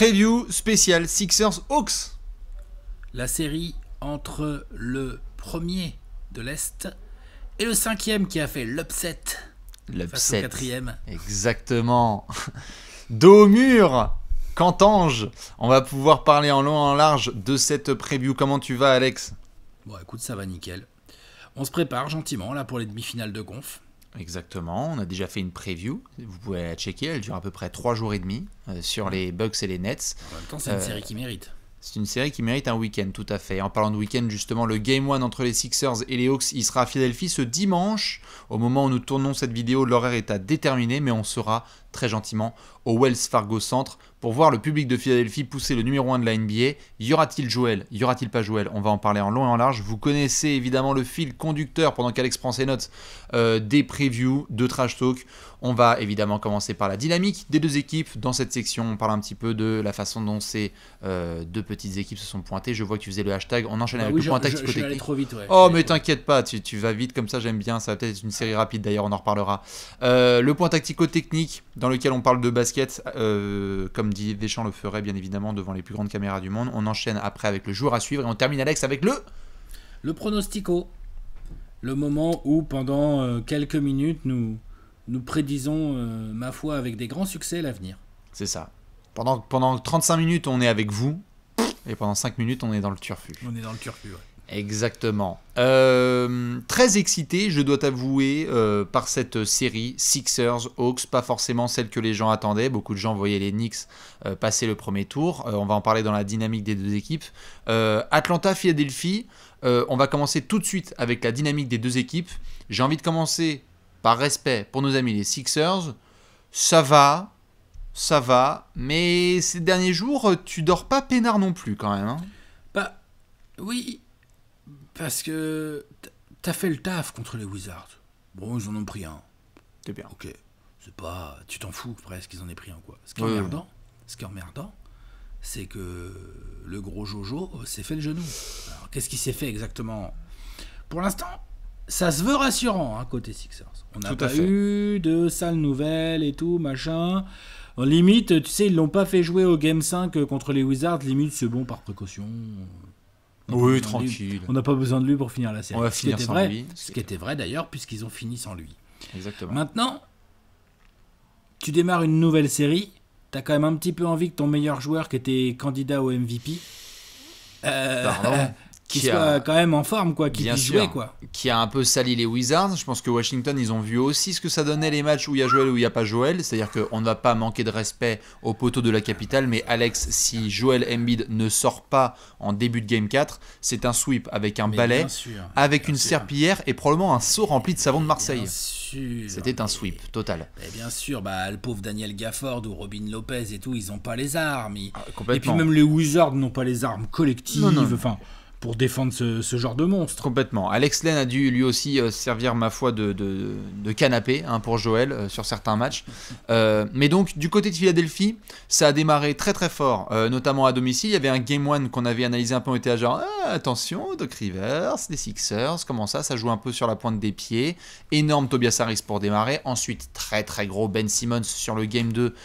Preview spécial Sixers Hawks. La série entre le premier de l'Est et le cinquième qui a fait l'upset face au quatrième. Exactement. Dos au mur, Cantange. On va pouvoir parler en long et en large de cette preview. Comment tu vas, Alex? Bon, écoute, ça va nickel. On se prépare gentiment là pour les demi-finales de conf. Exactement, on a déjà fait une preview, vous pouvez la checker, elle dure à peu près 3 jours et demi sur les Bucks et les Nets. En même temps, c'est une série qui mérite. C'est une série qui mérite un week-end, tout à fait. En parlant de week-end, justement, le Game 1 entre les Sixers et les Hawks, il sera à Philadelphie ce dimanche. Au moment où nous tournons cette vidéo, l'horaire est à déterminer, mais on sera très gentiment au Wells Fargo Center pour voir le public de Philadelphie pousser le numéro 1 de la NBA. Y aura-t-il Joel? Y aura-t-il pas Joel? On va en parler en long et en large. Vous connaissez évidemment le fil conducteur pendant qu'Alex prend ses notes des previews de Trash Talk. On va évidemment commencer par la dynamique des deux équipes. Dans cette section, on parle un petit peu de la façon dont ces deux petites équipes se sont pointées. Je vois que tu faisais le hashtag. On enchaîne avec le point tactico-technique. Je vais aller trop vite, ouais. Oh, mais t'inquiète pas, tu vas vite comme ça, j'aime bien. Ça va peut-être être une série rapide d'ailleurs, on en reparlera. Le point tactico-technique dans lequel on parle de basket, comme dit Deschamps le ferait bien évidemment devant les plus grandes caméras du monde. On enchaîne après avec le joueur à suivre et on termine, Alex, avec le pronostico. Le moment où pendant quelques minutes nous prédisons, ma foi, avec des grands succès, l'avenir. C'est ça. Pendant 35 minutes, on est avec vous. Et pendant 5 minutes, on est dans le turfu. On est dans le turfu, ouais. Exactement. Très excité, je dois t'avouer, par cette série Sixers Hawks, pas forcément celle que les gens attendaient. Beaucoup de gens voyaient les Knicks passer le premier tour. On va en parler dans la dynamique des deux équipes. Atlanta-Philadelphie, on va commencer tout de suite avec la dynamique des deux équipes. J'ai envie de commencer par respect pour nos amis les Sixers. Ça va, mais ces derniers jours, tu dors pas peinard non plus quand même. Hein. Bah, oui. Parce que t'as fait le taf contre les Wizards. Bon, ils en ont pris un. C'est bien. Ok. C'est pas... Tu t'en fous presque qu'ils en aient pris un, quoi. Ce qui est emmerdant, c'est que le gros Jojo s'est fait le genou. Alors, qu'est-ce qu'il s'est fait exactement? Pour l'instant, ça se veut rassurant, hein, côté Sixers. On n'a pas eu de sales nouvelles et tout, machin. En limite, tu sais, ils l'ont pas fait jouer au Game 5 contre les Wizards. Limite, c'est bon par précaution. Oui, tranquille. On n'a pas besoin de lui pour finir la série. On va finir sans lui. Ce qui était vrai d'ailleurs, puisqu'ils ont fini sans lui. Exactement. Maintenant, tu démarres une nouvelle série. T'as quand même un petit peu envie que ton meilleur joueur, qui était candidat au MVP, qu'il soit quand même en forme, quoi, qu'il puisse jouer, quoi. Qui a un peu sali les Wizards. Je pense que Washington, ils ont vu aussi ce que ça donnait les matchs où il y a Joel ou il n'y a pas Joel. C'est-à-dire qu'on ne va pas manquer de respect au poteau de la capitale. Mais Alex, si Joel Embiid ne sort pas en début de Game 4, c'est un sweep avec un balai, avec une serpillière et probablement un seau rempli de savon de Marseille. C'était un sweep total. Bien sûr, le pauvre Daniel Gafford ou Robin Lopez et tout, ils n'ont pas les armes. Et puis même les Wizards n'ont pas les armes collectives. Enfin, pour défendre ce genre de monstre. Complètement. Alex Len a dû lui aussi servir, ma foi, de canapé pour Joel sur certains matchs. Mais donc, du côté de Philadelphie, ça a démarré très très fort, notamment à domicile. Il y avait un Game 1 qu'on avait analysé un peu, on était à genre attention, Doc Rivers, les Sixers, comment ça joue un peu sur la pointe des pieds. Énorme Tobias Harris pour démarrer. Ensuite, très très gros Ben Simmons sur le Game 2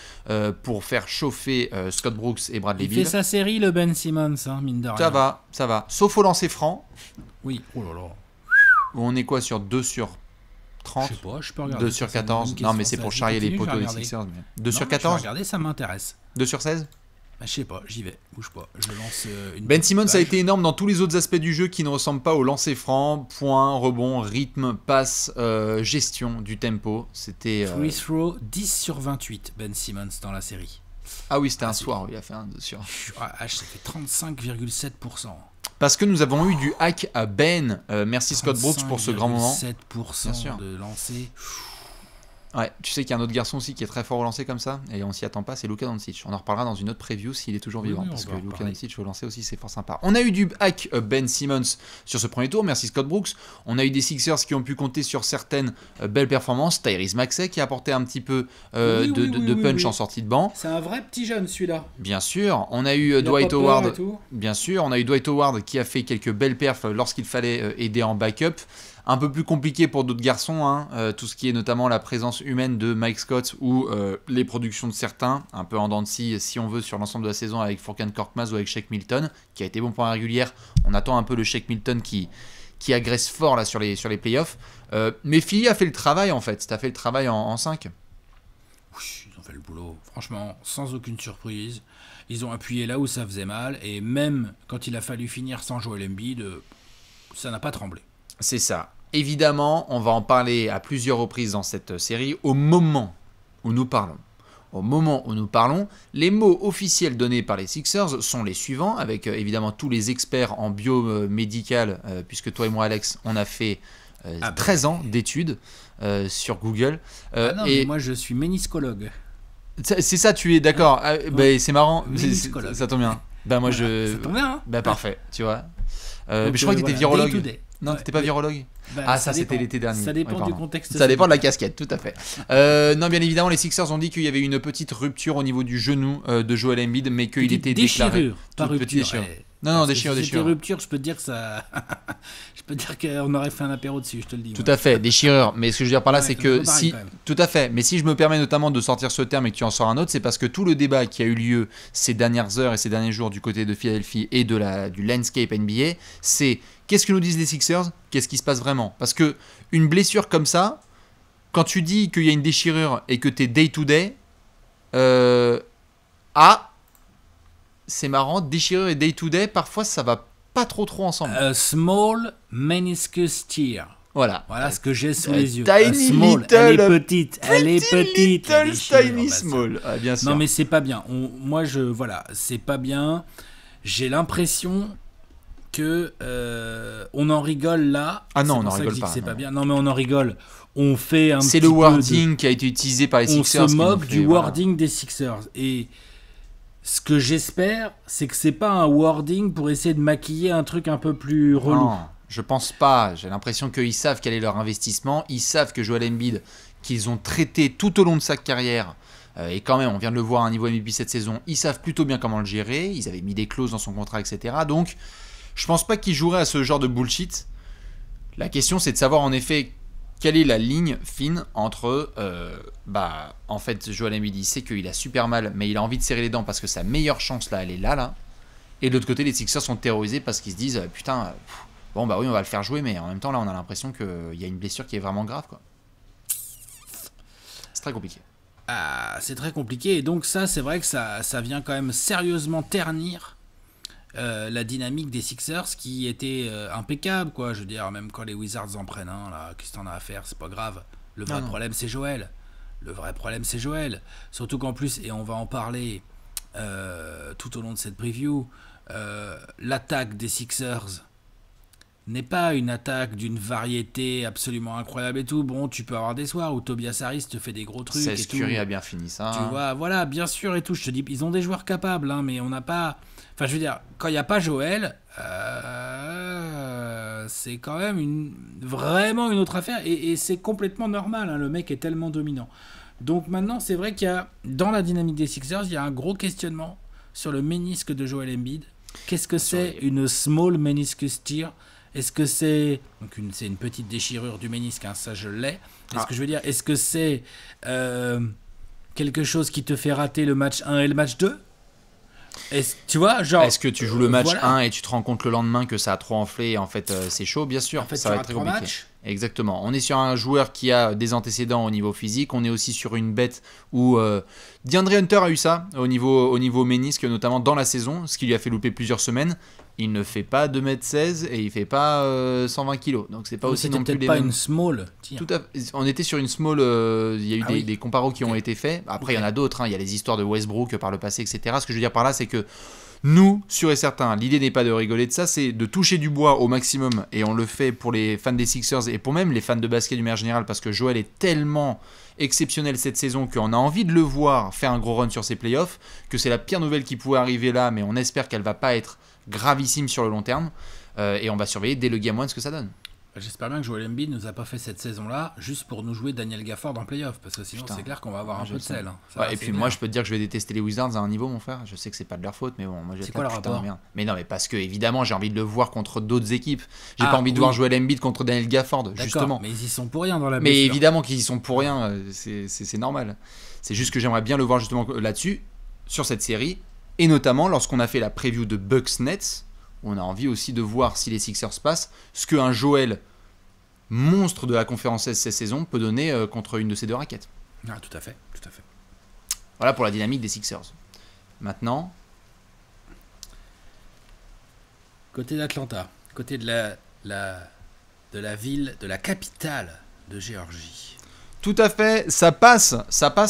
pour faire chauffer Scott Brooks et Bradley Beal. Il fait sa série, le Ben Simmons, hein, mine de rien. Ça va. Sauf au lancer franc. Oui, oh là là. Où on est quoi sur 2 sur 30? Je sais pas, je peux regarder. 2 sur 14. Non, mais c'est pour charrier les poteaux des Sixers. Mais... 2 sur 14? Regardez, ça m'intéresse. 2 sur 16? Je sais pas, j'y vais, bouge pas. Je lance une Ben Simmons a été énorme dans tous les autres aspects du jeu qui ne ressemblent pas au lancer franc, point, rebond, rythme, passe, gestion du tempo. C'était. Free throw 10 sur 28, Ben Simmons dans la série. Ah oui, c'était un soir où il a fait un 2 sur. Ça fait 35,7%. Parce que nous avons eu du hack à Ben. Merci Scott Brooks pour ce grand moment. 7% de lancer. Ouais, tu sais qu'il y a un autre garçon aussi qui est très fort au lancer comme ça, et on s'y attend pas, c'est Luka Doncic. On en reparlera dans une autre preview s'il est toujours vivant, parce que Luka Doncic au lancer aussi c'est fort sympa. On a eu du hack Ben Simmons sur ce premier tour, merci Scott Brooks. On a eu des Sixers qui ont pu compter sur certaines belles performances. Tyrese Maxey qui a apporté un petit peu de punch en sortie de banc. C'est un vrai petit jeune celui-là. Bien sûr, on a eu Dwight Howard. Bien sûr, on a eu Dwight Howard qui a fait quelques belles perfs lorsqu'il fallait aider en backup. Un peu plus compliqué pour d'autres garçons, hein, tout ce qui est notamment la présence humaine de Mike Scott ou les productions de certains, un peu en dents de scie si on veut sur l'ensemble de la saison avec Furkan Korkmaz ou avec Shake Milton, qui a été bon pour la régulière. On attend un peu le Shake Milton qui agresse fort là sur les playoffs. Mais Philly a fait le travail en fait, t'as fait le travail en 5. Oui, ils ont fait le boulot, franchement, sans aucune surprise. Ils ont appuyé là où ça faisait mal, et même quand il a fallu finir sans Joel Embiid, ça n'a pas tremblé. C'est ça. Évidemment, on va en parler à plusieurs reprises dans cette série. Au moment où nous parlons, les mots officiels donnés par les Sixers sont les suivants, avec évidemment tous les experts en biomédical, puisque toi et moi, Alex, on a fait 13 ans d'études sur Google. Non, mais moi je suis méniscologue. C'est ça, tu es d'accord. C'est marrant, ça tombe bien. Moi, ça tombe bien, hein. Parfait, tu vois. Mais je crois que tu étais virologue. Non, t'étais pas virologue. Ça c'était l'été dernier. Ça dépend du contexte. Ça dépend de la casquette, tout à fait. Non, bien évidemment, les Sixers ont dit qu'il y avait une petite rupture au niveau du genou de Joel Embiid, mais qu'il était déclaré. Pas rupture. Non, déchirure. Si c'était rupture, je peux te dire que ça. Je peux te dire qu'on aurait fait un apéro dessus, je te le dis. Tout à fait, déchirure. Mais ce que je veux dire par là, c'est que si. Tout à fait. Mais si je me permets notamment de sortir ce terme et que tu en sors un autre, c'est parce que tout le débat qui a eu lieu ces dernières heures et ces derniers jours du côté de Philadelphie et du landscape NBA, c'est qu'est-ce que nous disent les Sixers ? Qu'est-ce qui se passe vraiment ? Parce que une blessure comme ça, quand tu dis qu'il y a une déchirure et que tu es day-to-day, c'est marrant, déchirure et day-to-day, parfois ça va pas trop ensemble. Small meniscus tear. Voilà ce que j'ai sous les yeux. Tiny small, little, elle est petite. Little tiny small. Bien sûr. Non mais c'est pas bien. C'est pas bien. J'ai l'impression que on en rigole là. Ah non, on en rigole pas. C'est pas bien. Non mais on en rigole. On fait un. C'est le wording qui a été utilisé par les Sixers. On se moque du wording des Sixers. Et ce que j'espère, c'est que c'est pas un wording pour essayer de maquiller un truc un peu plus relou. Non, je pense pas. J'ai l'impression qu'ils savent quel est leur investissement. Ils savent que Joel Embiid, qu'ils ont traité tout au long de sa carrière, et quand même, on vient de le voir à un niveau MVP cette saison, ils savent plutôt bien comment le gérer. Ils avaient mis des clauses dans son contrat, etc. Donc, je pense pas qu'ils joueraient à ce genre de bullshit. La question, c'est de savoir en effet quelle est la ligne fine entre en fait Joel Embiid il sait qu'il a super mal mais il a envie de serrer les dents parce que sa meilleure chance là elle est là et de l'autre côté les Sixers sont terrorisés parce qu'ils se disent putain oui on va le faire jouer mais en même temps là on a l'impression qu'il y a une blessure qui est vraiment grave quoi. C'est très compliqué. C'est très compliqué et donc ça c'est vrai que ça vient quand même sérieusement ternir la dynamique des Sixers qui était impeccable quoi. Je veux dire même quand les Wizards en prennent un là, qu'est-ce que t'en as à faire, c'est pas grave. Le vrai problème c'est Joel. Surtout qu'en plus, et on va en parler tout au long de cette preview, l'attaque des Sixers n'est pas une attaque d'une variété absolument incroyable et tout. Bon, tu peux avoir des soirs où Tobias Harris te fait des gros trucs. Seth Curry a bien fini ça. Tu vois, voilà, bien sûr et tout. Je te dis, ils ont des joueurs capables, hein, mais on n'a pas. Enfin, je veux dire, quand il n'y a pas Joel, c'est quand même vraiment une autre affaire et c'est complètement normal. Hein, le mec est tellement dominant. Donc maintenant, c'est vrai qu'il y a, dans la dynamique des Sixers, il y a un gros questionnement sur le ménisque de Joel Embiid. Qu'est-ce que c'est une small meniscus tear ? Est-ce que c'est c'est une petite déchirure du ménisque, hein, ça je l'ai. Est-ce que je veux dire, est-ce que c'est quelque chose qui te fait rater le match 1 et le match 2 ? Tu vois, genre, est-ce que tu joues le match 1 et tu te rends compte le lendemain que ça a trop enflé et en fait c'est chaud, bien sûr, en fait, ça va être très compliqué. Matchs. Exactement. On est sur un joueur qui a des antécédents au niveau physique. On est aussi sur une bête où DeAndre Hunter a eu ça au niveau ménisque, notamment dans la saison, ce qui lui a fait louper plusieurs semaines. Il ne fait pas 2m16 et il fait pas 120 kg. Donc c'est pas aussi non plus les mêmes. Une small. Tout à fait. On était sur une small. Il y a eu des comparos qui ont été faits. Après, il y en a d'autres. Hein. Il y a les histoires de Westbrook par le passé, etc. Ce que je veux dire par là, c'est que nous, sûr et certain, l'idée n'est pas de rigoler de ça, c'est de toucher du bois au maximum. Et on le fait pour les fans des Sixers et pour même les fans de basket du manière générale, parce que Joel est tellement exceptionnel cette saison qu'on a envie de le voir faire un gros run sur ses playoffs, que c'est la pire nouvelle qui pouvait arriver là, mais on espère qu'elle va pas être gravissime sur le long terme. Et on va surveiller dès le Game 1 ce que ça donne. J'espère bien que Joel Embiid nous a pas fait cette saison-là juste pour nous jouer Daniel Gafford en playoff, parce que sinon c'est clair qu'on va avoir un peu de sel. Et puis moi je peux te dire que je vais détester les Wizards à un niveau, mon frère. Je sais que c'est pas de leur faute, mais bon, moi j'ai quoi le rapport? Mais non, mais parce que évidemment j'ai envie de le voir contre d'autres équipes. J'ai pas envie de voir Joel Embiid contre Daniel Gafford, justement. Mais ils y sont pour rien dans la Mais blessure. évidemment qu'ils y sont pour rien, c'est normal. C'est juste que j'aimerais bien le voir justement là-dessus, sur cette série, et notamment lorsqu'on a fait la preview de Bucks Nets, où on a envie aussi de voir si les Sixers passent, ce qu'un Joel monstre de la conférence Est cette saison peut donner contre une de ces deux raquettes. Ah, tout à fait. Voilà pour la dynamique des Sixers. Maintenant, côté d'Atlanta, côté de la ville, de la capitale de Géorgie. tout à fait, ça passe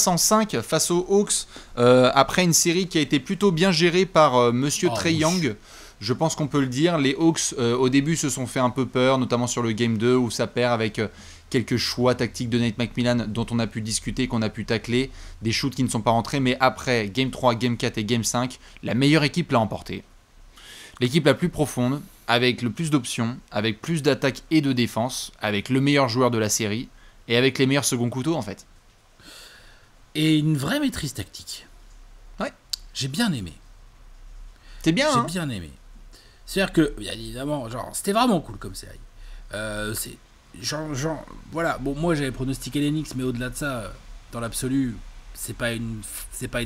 en 5 face aux Hawks, après une série qui a été plutôt bien gérée par Monsieur Trae Young. Je pense qu'on peut le dire. Les Hawks, au début, se sont fait un peu peur, notamment sur le Game 2, où ça perd avec quelques choix tactiques de Nate McMillan dont on a pu discuter, qu'on a pu tacler, des shoots qui ne sont pas rentrés. Mais après, Game 3, Game 4 et Game 5, la meilleure équipe l'a emporté. L'équipe la plus profonde, avec le plus d'options, avec plus d'attaque et de défense, avec le meilleur joueur de la série, et avec les meilleurs seconds couteaux, en fait. Et une vraie maîtrise tactique. Ouais. J'ai bien aimé. C'est bien, J'ai bien aimé. C'est-à-dire que, bien évidemment, c'était vraiment cool comme série. Voilà. Bon, moi j'avais pronostiqué les Knicks, mais au-delà de ça, dans l'absolu, c'est pas une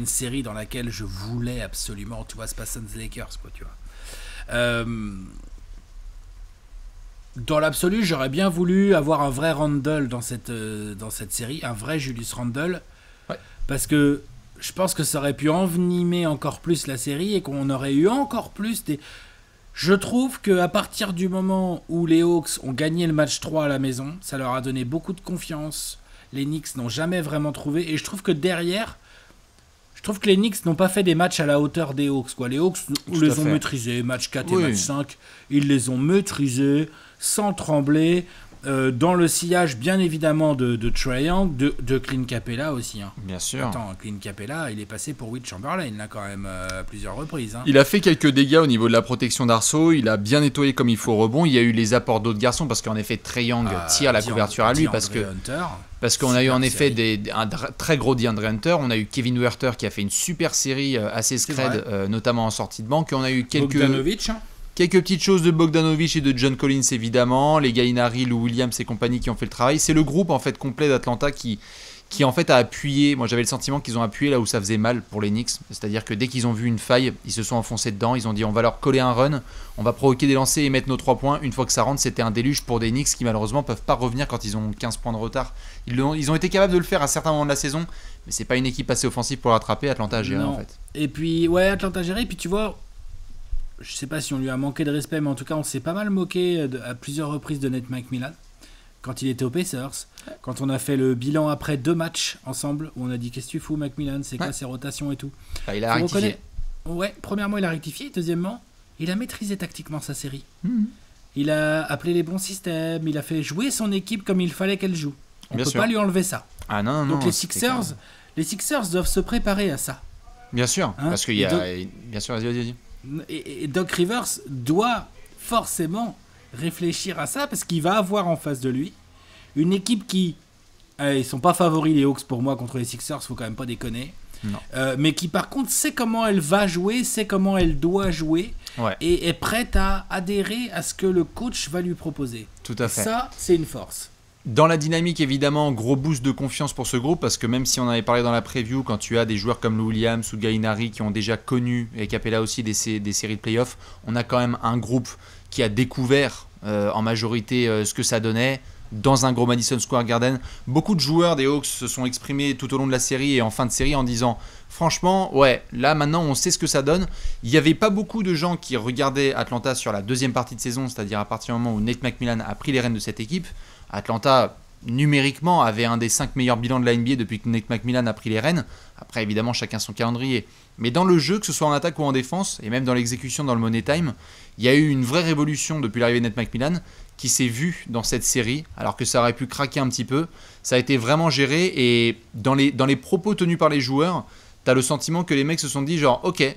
série dans laquelle je voulais absolument, tu vois, c'est pas Suns Lakers, quoi, tu vois. Dans l'absolu, j'aurais bien voulu avoir un vrai Randle dans cette série, un vrai Julius Randle, parce que je pense que ça aurait pu envenimer encore plus la série et qu'on aurait eu encore plus des... Je trouve qu'à partir du moment où les Hawks ont gagné le match 3 à la maison, ça leur a donné beaucoup de confiance. Les Knicks n'ont jamais vraiment trouvé. Et je trouve que derrière, je trouve que les Knicks n'ont pas fait des matchs à la hauteur des Hawks, quoi. Les Hawks les ont maîtrisés. Match 4 et match 5, ils les ont maîtrisés sans trembler. Dans le sillage, bien évidemment, de Trae Young, de Clint Capella aussi. Hein. Bien sûr. Attends, Clint Capella, il est passé pour Will Chamberlain, là, quand même, à plusieurs reprises. Hein. Il a fait quelques dégâts au niveau de la protection d'arceau. Il a bien nettoyé comme il faut au rebond. Il y a eu les apports d'autres garçons, parce qu'en effet, Trae Young tire la couverture à lui. Parce qu'on a eu en effet un très gros DeAndre Hunter. On a eu Kevin Huerter qui a fait une super série assez scred, notamment en sortie de banque. Et on a eu quelques petites choses de Bogdanovic et de John Collins, évidemment, les Gallinari, Lou Williams et compagnie qui ont fait le travail. C'est le groupe en fait complet d'Atlanta qui en fait a appuyé. Moi j'avais le sentiment qu'ils ont appuyé là où ça faisait mal pour les Knicks, c'est-à-dire que dès qu'ils ont vu une faille, ils se sont enfoncés dedans. Ils ont dit on va leur coller un run, on va provoquer des lancers et mettre nos 3 points. Une fois que ça rentre, c'était un déluge pour des Knicks qui malheureusement peuvent pas revenir quand ils ont 15 points de retard. Ils ont été capables de le faire à certains moments de la saison, mais c'est pas une équipe assez offensive pour rattraper. Atlanta a géré en fait. Et puis Atlanta a géré. Et puis tu vois, je sais pas si on lui a manqué de respect, mais en tout cas, on s'est pas mal moqué à plusieurs reprises de Nate McMillan quand il était aux Pacers. Quand on a fait le bilan après 2 matchs ensemble, où on a dit qu'est-ce que tu fous, McMillan, c'est quoi ses rotations et tout. Il a rectifié. Premièrement, il a rectifié. Deuxièmement, il a maîtrisé tactiquement sa série. Il a appelé les bons systèmes. Il a fait jouer son équipe comme il fallait qu'elle joue. On ne peut pas lui enlever ça. Ah non. Donc les Sixers doivent se préparer à ça. Bien sûr, parce qu'il y a... Bien sûr, vas-y. Et Doc Rivers doit forcément réfléchir à ça parce qu'il va avoir en face de lui une équipe qui ils sont pas favoris les Hawks pour moi contre les Sixers, faut quand même pas déconner, mais qui par contre sait comment elle va jouer, sait comment elle doit jouer et est prête à adhérer à ce que le coach va lui proposer. Tout à fait. Ça c'est une force. Dans la dynamique, évidemment, gros boost de confiance pour ce groupe, parce que même si on avait parlé dans la preview, quand tu as des joueurs comme Lou Williams ou Gallinari qui ont déjà connu, et Capella aussi, des séries de playoffs, on a quand même un groupe qui a découvert en majorité ce que ça donnait dans un gros Madison Square Garden. Beaucoup de joueurs des Hawks se sont exprimés tout au long de la série et en fin de série en disant franchement, là maintenant on sait ce que ça donne. Il n'y avait pas beaucoup de gens qui regardaient Atlanta sur la deuxième partie de saison, c'est-à-dire à partir du moment où Nate McMillan a pris les rênes de cette équipe. Atlanta, numériquement, avait un des 5 meilleurs bilans de la NBA depuis que Nate McMillan a pris les rênes. Après, évidemment, chacun son calendrier. Mais dans le jeu, que ce soit en attaque ou en défense, et même dans l'exécution, dans le money time, il y a eu une vraie révolution depuis l'arrivée de Nate McMillan qui s'est vue dans cette série, alors que ça aurait pu craquer un petit peu. Ça a été vraiment géré, et dans les propos tenus par les joueurs, t'as le sentiment que les mecs se sont dit genre, ok,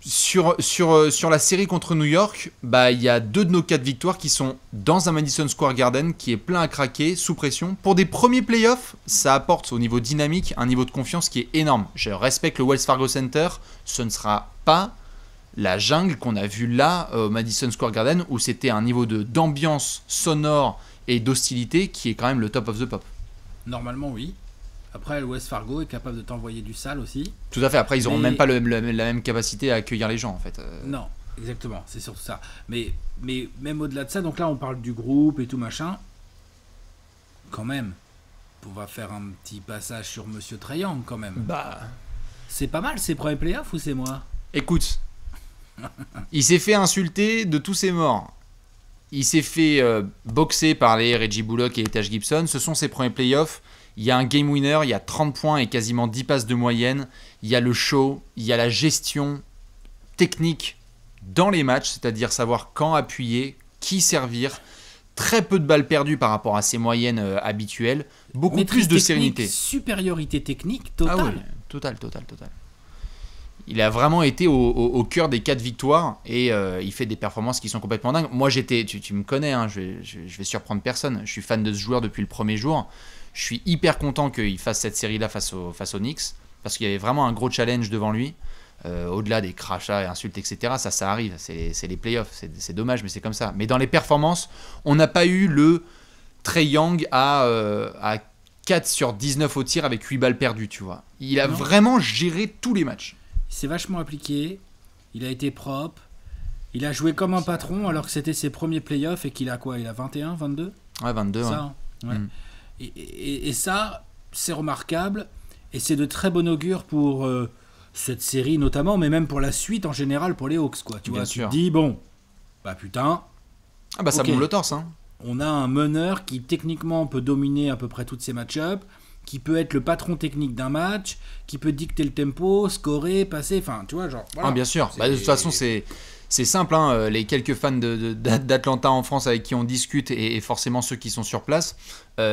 Sur la série contre New York, bah, il y a 2 de nos 4 victoires qui sont dans un Madison Square Garden qui est plein à craquer, sous pression. Pour des premiers playoffs, ça apporte au niveau dynamique un niveau de confiance qui est énorme. Je respecte le Wells Fargo Center, ce ne sera pas la jungle qu'on a vue là au Madison Square Garden où c'était un niveau d'ambiance sonore et d'hostilité qui est quand même le top of the pop. Normalement, oui. Après, le Wells Fargo est capable de t'envoyer du sale aussi. Tout à fait. Après, ils n'auront même pas la même capacité à accueillir les gens, en fait. Non, exactement. C'est surtout ça. Mais même au-delà de ça, donc là, on parle du groupe et tout machin. Quand même, on va faire un petit passage sur Monsieur Triangle, quand même. Bah... C'est pas mal, ces premiers playoffs ou c'est moi? Écoute, il s'est fait insulter de tous ses morts. Il s'est fait boxer par les Reggie Bullock et les Taj Gibson. Ce sont ses premiers playoffs. Il y a un game winner, il y a 30 points et quasiment 10 passes de moyenne. Il y a le show, il y a la gestion technique dans les matchs, c'est-à-dire savoir quand appuyer, qui servir. Très peu de balles perdues par rapport à ses moyennes habituelles. Beaucoup Maîtrise plus de technique, sérénité. Supériorité technique totale. Ah oui, total. Il a vraiment été au cœur des 4 victoires et il fait des performances qui sont complètement dingues. Moi, tu me connais, hein, je vais surprendre personne. Je suis fan de ce joueur depuis le premier jour. Je suis hyper content qu'il fasse cette série-là face aux Knicks parce qu'il y avait vraiment un gros challenge devant lui. Au-delà des crachats et insultes, etc., ça arrive. C'est les playoffs. C'est dommage, mais c'est comme ça. Mais dans les performances, on n'a pas eu le Trae Young à 4 sur 19 au tir avec 8 balles perdues, tu vois. Il a vraiment géré tous les matchs. Il s'est vachement appliqué, il a été propre, il a joué comme un patron alors que c'était ses premiers playoffs et qu'il a quoi? Il a 21, 22? Ouais, 22. Ça, ouais. Et ça, c'est remarquable et c'est de très bon augure pour cette série notamment, mais même pour la suite en général pour les Hawks, quoi. Tu vois, tu te dis, bon, bah putain. Ah bah ça okay, bombe le torse, hein. On a un meneur qui techniquement peut dominer à peu près toutes ces match-ups, qui peut être le patron technique d'un match, qui peut dicter le tempo, scorer, passer, enfin, tu vois, genre... Voilà. Ah, bien sûr, bah, de toute façon, c'est simple, hein. Les quelques fans d'Atlanta en France avec qui on discute, et forcément ceux qui sont sur place,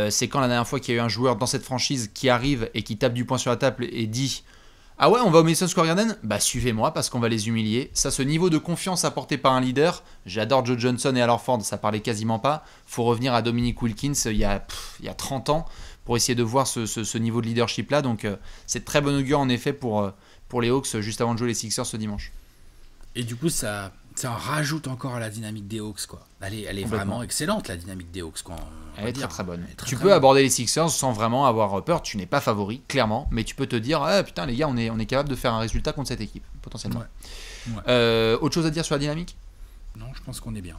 c'est quand la dernière fois qu'il y a eu un joueur dans cette franchise qui arrive et qui tape du poing sur la table et dit « Ah ouais, on va au Madison Square Garden ? Bah suivez-moi parce qu'on va les humilier. » Ça, ce niveau de confiance apporté par un leader, j'adore Joe Johnson et Al Horford, ça parlait quasiment pas. Faut revenir à Dominique Wilkins il y a 30 ans pour essayer de voir ce niveau de leadership là. Donc c'est très bon augure en effet pour les Hawks juste avant de jouer les Sixers ce dimanche. Et du coup ça en rajoute encore à la dynamique des Hawks, quoi. Elle est vraiment excellente, la dynamique des Hawks, quoi. Elle est très bonne. Tu peux aborder les Sixers sans vraiment avoir peur. Tu n'es pas favori, clairement, mais tu peux te dire ah, putain les gars, on est capable de faire un résultat contre cette équipe potentiellement. Ouais. Autre chose à dire sur la dynamique? Non, je pense qu'on est bien.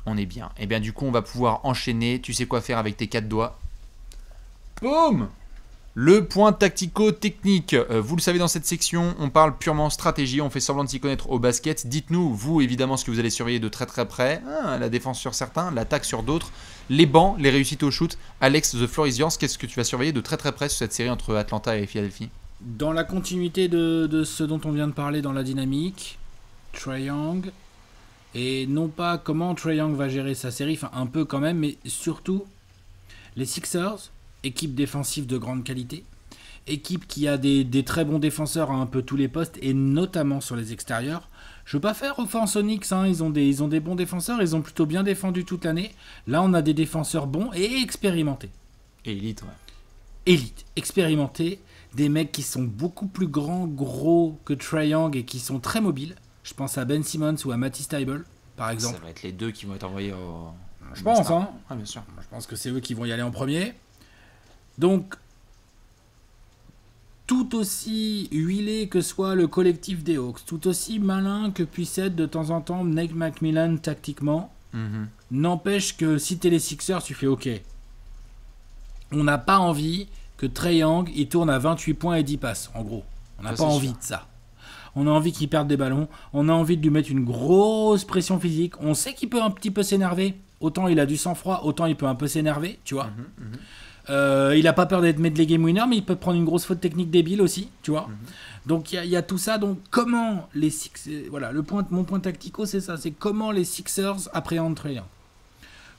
On est bien. Et bien du coup on va pouvoir enchaîner. Tu sais quoi faire avec tes 4 doigts. Boum! Le point tactico-technique. Vous le savez, dans cette section, on parle purement stratégie, on fait semblant de s'y connaître au basket. Dites-nous, vous, évidemment, ce que vous allez surveiller de très très près. La défense sur certains, l'attaque sur d'autres, les bancs, les réussites au shoot. Alex, the floor is yours. Qu'est-ce que tu vas surveiller de très très près sur cette série entre Atlanta et Philadelphie? Dans la continuité de ce dont on vient de parler dans la dynamique, Trae Young, et non pas comment Trae Young va gérer sa série, enfin un peu quand même, mais surtout les Sixers, équipe défensive de grande qualité, équipe qui a des très bons défenseurs à un peu tous les postes et notamment sur les extérieurs. Je veux pas faire offense aux Knicks, hein. Ils ont des bons défenseurs, ils ont plutôt bien défendu toute l'année. Là on a des défenseurs bons et expérimentés. Et élite, ouais. Élite, expérimentés, des mecs qui sont beaucoup plus gros que Trae Young et qui sont très mobiles. Je pense à Ben Simmons ou à Matisse Thybulle, par exemple. Ça va être les deux qui vont être envoyés au... Je pense, hein. Ah, bien sûr. Je pense que c'est eux qui vont y aller en premier. Donc, tout aussi huilé que soit le collectif des Hawks, tout aussi malin que puisse être de temps en temps Nate McMillan tactiquement, n'empêche que si t'es les Sixers, tu fais OK. On n'a pas envie que Trae Young il tourne à 28 points et 10 passes, en gros. On n'a pas envie de ça. On a envie qu'il perde des ballons, on a envie de lui mettre une grosse pression physique. On sait qu'il peut un petit peu s'énerver. Autant il a du sang-froid, autant il peut un peu s'énerver, tu vois. Il a pas peur d'être made les game winner, mais il peut prendre une grosse faute technique débile aussi, tu vois. Donc il y a tout ça. Donc comment les Sixers, voilà, mon point tactico c'est ça, c'est comment les Sixers appréhendent Trae Young.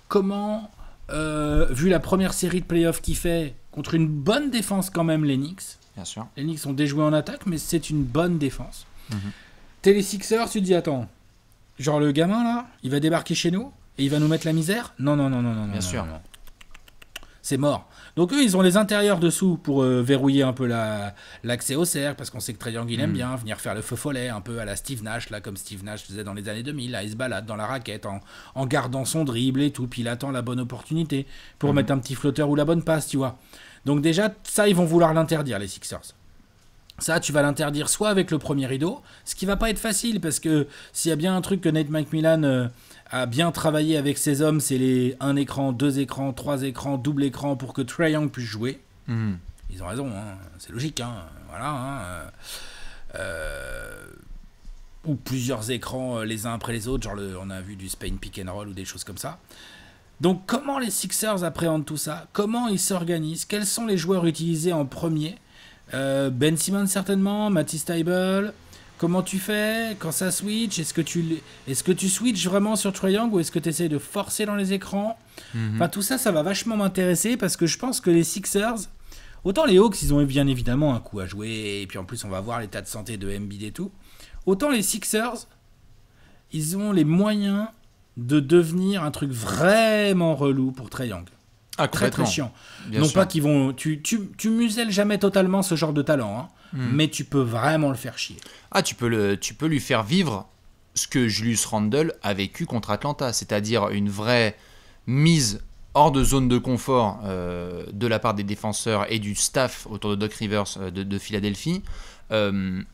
Comment, vu la première série de playoffs qu'il fait contre une bonne défense quand même, les Knicks. Bien sûr. Les Knicks ont déjoué en attaque, mais c'est une bonne défense. t'es les Sixers, tu te dis, attends, genre le gamin là, il va débarquer chez nous et il va nous mettre la misère? Non. Bien sûr. Non. C'est mort. Donc eux, ils ont les intérieurs dessous pour verrouiller un peu l'accès au cercle, parce qu'on sait que Trae Young, il aime bien venir faire le feu follet, un peu à la Steve Nash, là, comme Steve Nash faisait dans les années 2000. Là, il se balade dans la raquette en gardant son dribble et tout, puis il attend la bonne opportunité pour mettre un petit flotteur ou la bonne passe, tu vois. Donc déjà, ça, ils vont vouloir l'interdire, les Sixers. Ça, tu vas l'interdire soit avec le premier rideau, ce qui va pas être facile, parce que s'il y a bien un truc que Nate McMillan a bien travaillé avec ses hommes, c'est les 1 écran, 2 écrans, 3 écrans, double écran pour que Trae Young puisse jouer. Ils ont raison, hein, c'est logique. Hein, voilà. Ou plusieurs écrans les uns après les autres, genre on a vu du Spain pick and roll ou des choses comme ça. Donc comment les Sixers appréhendent tout ça? Comment ils s'organisent? Quels sont les joueurs utilisés en premier? Ben Simmons certainement, Matisse Thybulle. Comment tu fais quand ça switch? Est-ce que tu switches vraiment sur Trae Young ou est-ce que tu essaies de forcer dans les écrans? Enfin, tout ça, ça va vachement m'intéresser parce que je pense que les Sixers, autant les Hawks, ils ont bien évidemment un coup à jouer et puis en plus, on va voir l'état de santé de Embiid et tout. Autant les Sixers, ils ont les moyens de devenir un truc vraiment relou pour Trae Young. Très très chiant. Bien non sûr. Pas qu'ils vont... Tu muselles jamais totalement ce genre de talent, hein, mais tu peux vraiment le faire chier. Ah, tu peux lui faire vivre ce que Julius Randle a vécu contre Atlanta, c'est-à-dire une vraie mise hors de zone de confort de la part des défenseurs et du staff autour de Doc Rivers de Philadelphie. On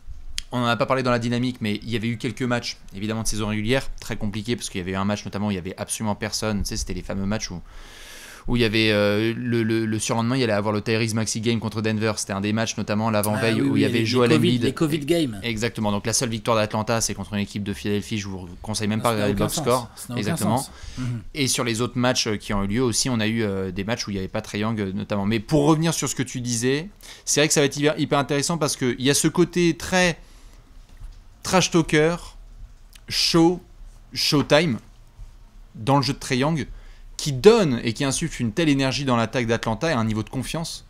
n'en a pas parlé dans la dynamique, mais il y avait eu quelques matchs, évidemment de saison régulière, très compliqués, parce qu'il y avait eu un match notamment où il n'y avait absolument personne. Tu sais, c'était les fameux matchs où il y avait le surlendemain, il y allait avoir le Tyrese Maxey Game contre Denver. C'était un des matchs, notamment l'avant-veille, où il y avait Joel Embiid. Les Covid Games. Exactement. Donc la seule victoire d'Atlanta, c'est contre une équipe de Philadelphie. Je vous conseille même pas de regarder le box score. Exactement. Et sur les autres matchs qui ont eu lieu aussi, on a eu des matchs où il n'y avait pas Trae Young notamment. Mais pour revenir sur ce que tu disais, c'est vrai que ça va être hyper intéressant parce qu'il y a ce côté très trash talker, showtime dans le jeu de Trae Young, qui donne et qui insuffle une telle énergie dans l'attaque d'Atlanta et un niveau de confiance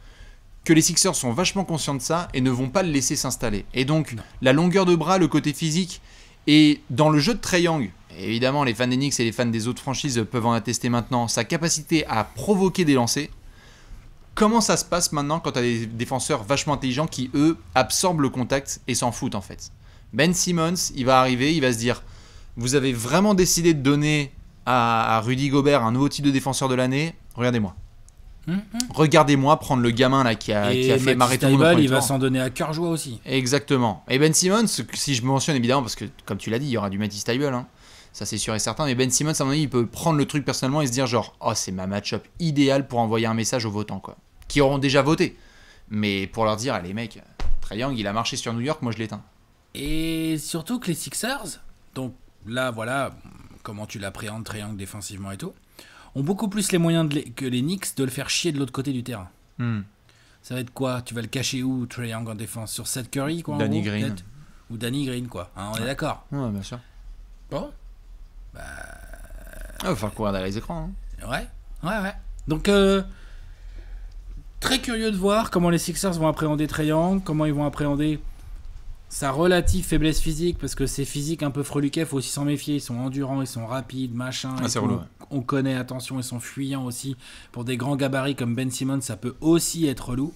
que les Sixers sont vachement conscients de ça et ne vont pas le laisser s'installer. Et donc, la longueur de bras, le côté physique, et dans le jeu de Trae Young, évidemment, les fans des Knicks et les fans des autres franchises peuvent en attester maintenant, sa capacité à provoquer des lancers. Comment ça se passe maintenant quand tu as des défenseurs vachement intelligents qui, eux, absorbent le contact et s'en foutent, en fait? Ben Simmons, il va arriver, il va se dire, vous avez vraiment décidé de donner à Rudy Gobert un nouveau type de défenseur de l'année, regardez-moi. Regardez-moi prendre le gamin là qui a fait marrer tout le monde. Il va s'en donner à cœur joie aussi. Exactement. Et Ben Simmons, si je mentionne évidemment, parce que comme tu l'as dit, il y aura du Matisse Thybulle, hein, ça c'est sûr et certain, mais Ben Simmons, à mon avis, il peut prendre le truc personnellement et se dire genre, oh c'est ma match-up idéale pour envoyer un message aux votants, quoi. Qui auront déjà voté. Mais pour leur dire, allez mec, Trae Young, il a marché sur New York, moi je l'éteins. Et surtout que les Sixers, donc là voilà, comment tu l'appréhendes Trae Young défensivement et tout, ont beaucoup plus les moyens que les Knicks de le faire chier de l'autre côté du terrain. Ça va être quoi? Tu vas le cacher où, Trae Young en défense? Sur Seth Curry, quoi? Danny Green. Ou Danny Green, quoi. Hein, on est d'accord? Ouais, bien sûr. Bon. Il va falloir courir derrière les écrans. Hein. Ouais. Donc, très curieux de voir comment les Sixers vont appréhender Trae Young, comment ils vont appréhender sa relative faiblesse physique, parce que ces physiques un peu freluquets, il faut aussi s'en méfier. Ils sont endurants, ils sont rapides, machin. C'est relou. On connaît, attention, ils sont fuyants aussi. Pour des grands gabarits comme Ben Simmons, ça peut aussi être relou.